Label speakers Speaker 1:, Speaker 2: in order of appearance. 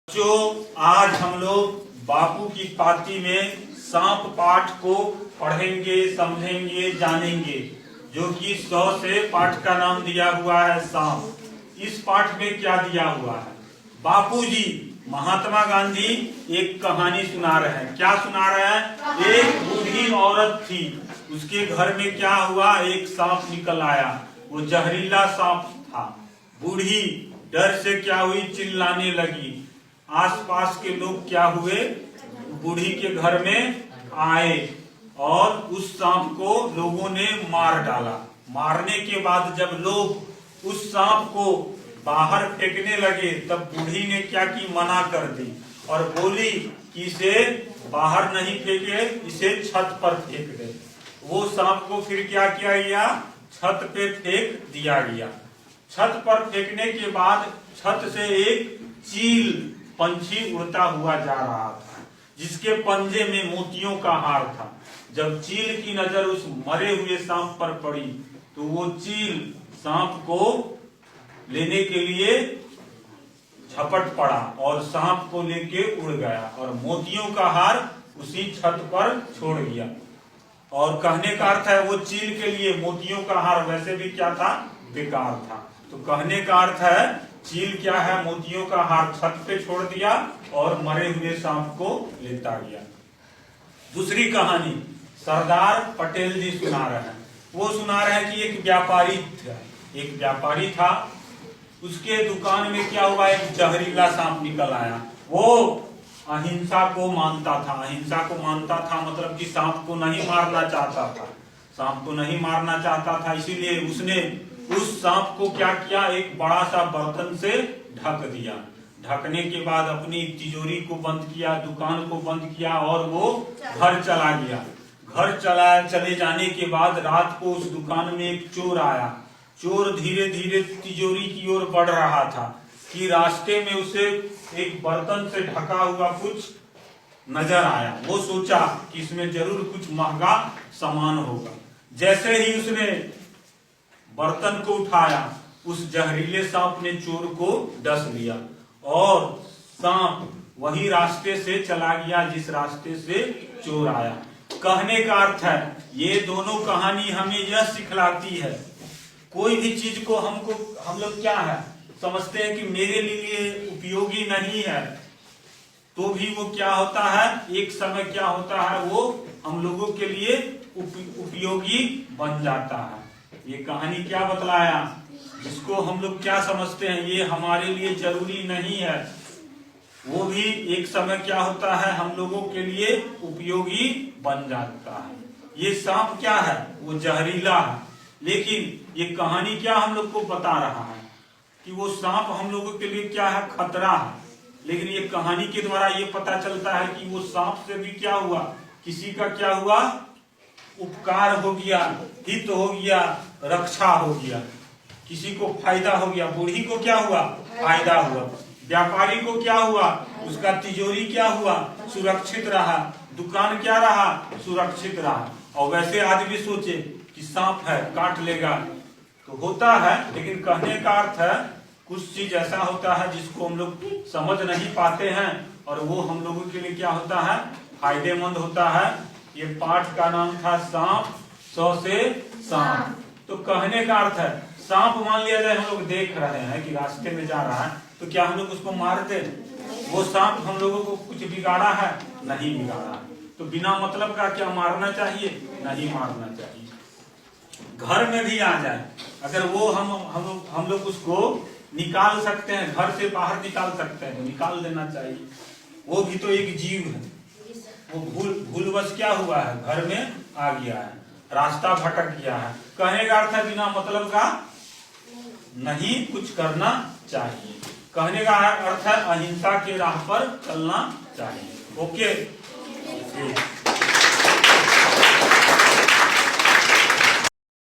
Speaker 1: बच्चों, आज हम लोग बापू की पाती में सांप पाठ को पढ़ेंगे, समझेंगे, जानेंगे, जो कि 100 से पाठ का नाम दिया हुआ है सांप। इस पाठ में क्या दिया हुआ है? बापूजी महात्मा गांधी एक कहानी सुना रहे हैं। क्या सुना रहे हैं? एक बूढ़ी औरत थी, उसके घर में क्या हुआ, एक सांप निकल आया। वो जहरीला सांप था। बूढ़ी डर से क्या हुई, चिल्लाने लगी। आसपास के लोग क्या हुए, बूढ़ी के घर में आए और उस सांप को लोगों ने मार डाला। मारने के बाद जब लोग उस सांप को बाहर फेंकने लगे, तब बूढ़ी ने क्या की, मना कर दी और बोली कि इसे बाहर नहीं फेंके, इसे छत पर फेंक दे। वो सांप को फिर क्या किया गया, छत पे फेंक दिया गया। छत पर फेंकने के बाद छत से एक चील पंछी उड़ता हुआ जा रहा था, जिसके पंजे में मोतियों का हार था। जब चील की नजर उस मरे हुए सांप पर पड़ी, तो वो चील सांप को लेने के लिए झपट पड़ा और सांप को लेके उड़ गया और मोतियों का हार उसी छत पर छोड़ गया। और कहने का अर्थ है, वो चील के लिए मोतियों का हार वैसे भी क्या था, बेकार था। तो कहने का अर्थ है, चील क्या है, मोतियों का हार छत पे छोड़ दिया और मरे हुए सांप को लेता गया। दूसरी कहानी सरदार पटेल जी सुना रहे हैं। वो सुना रहे हैं कि एक व्यापारी था, उसके दुकान में क्या हुआ, एक जहरीला सांप निकल आया। वो अहिंसा को मानता था। अहिंसा को मानता था मतलब कि सांप को नहीं मारना चाहता था। सांप को नहीं मारना चाहता था, इसीलिए उसने उस सांप को क्या किया, एक बड़ा सा बर्तन से ढक दिया। ढकने के बाद अपनी तिजोरी को बंद किया, दुकान को बंद किया और वो घर चला गया। चले जाने के बाद रात को उस दुकान में एक चोर आया। चोर धीरे धीरे तिजोरी की ओर बढ़ रहा था कि रास्ते में उसे एक बर्तन से ढका हुआ कुछ नजर आया। वो सोचा कि इसमें जरूर कुछ महंगा सामान होगा। जैसे ही उसने बर्तन को उठाया, उस जहरीले सांप ने चोर को डस लिया और सांप वही रास्ते से चला गया जिस रास्ते से चोर आया। कहने का अर्थ है, ये दोनों कहानी हमें यह सिखलाती है, कोई भी चीज को हम लोग क्या है समझते हैं कि मेरे लिए उपयोगी नहीं है, तो भी वो क्या होता है, एक समय क्या होता है, वो हम लोगों के लिए उपयोगी बन जाता है। ये कहानी क्या बतलाया, जिसको हम लोग क्या समझते हैं ये हमारे लिए जरूरी नहीं है, वो भी एक समय क्या होता है, हम लोगों के लिए उपयोगी बन जाता है। ये सांप क्या है, वो जहरीला है, लेकिन ये कहानी क्या हम लोग को बता रहा है कि वो सांप हम लोगों के लिए क्या है, खतरा है। लेकिन ये कहानी के द्वारा ये पता चलता है कि वो सांप से भी क्या हुआ, किसी का क्या हुआ, उपकार हो गया, हित हो गया, रक्षा हो गया, किसी को फायदा हो गया। बूढ़ी को क्या हुआ, फायदा हुआ। व्यापारी को क्या हुआ, उसका तिजोरी क्या हुआ, सुरक्षित रहा। दुकान क्या रहा, सुरक्षित रहा। और वैसे आदमी सोचे कि सांप है, काट लेगा, तो होता है, लेकिन कहने का अर्थ है, कुछ चीज ऐसा होता है जिसको हम लोग समझ नहीं पाते हैं और वो हम लोगों के लिए क्या होता है, फायदेमंद होता है। ये पाठ का नाम था सांप 100 से सांप। तो कहने का अर्थ है, सांप मान लिया जाए हम लोग देख रहे हैं कि रास्ते में जा रहा है, तो क्या हम लोग उसको मार दे? वो सांप हम लोगों को कुछ बिगाड़ा है? नहीं बिगाड़ा है। तो बिना मतलब का क्या मारना चाहिए? नहीं मारना चाहिए। घर में भी आ जाए, अगर वो हम लोग उसको निकाल सकते हैं, घर से बाहर निकाल सकते हैं, तो निकाल देना चाहिए। वो भी तो एक जीव है। वो भूलवश क्या हुआ है, घर में आ गया है, रास्ता भटक गया है। कहने का अर्थ है, बिना मतलब का नहीं कुछ करना चाहिए। कहने का अर्थ है, अहिंसा के राह पर चलना चाहिए। ओके।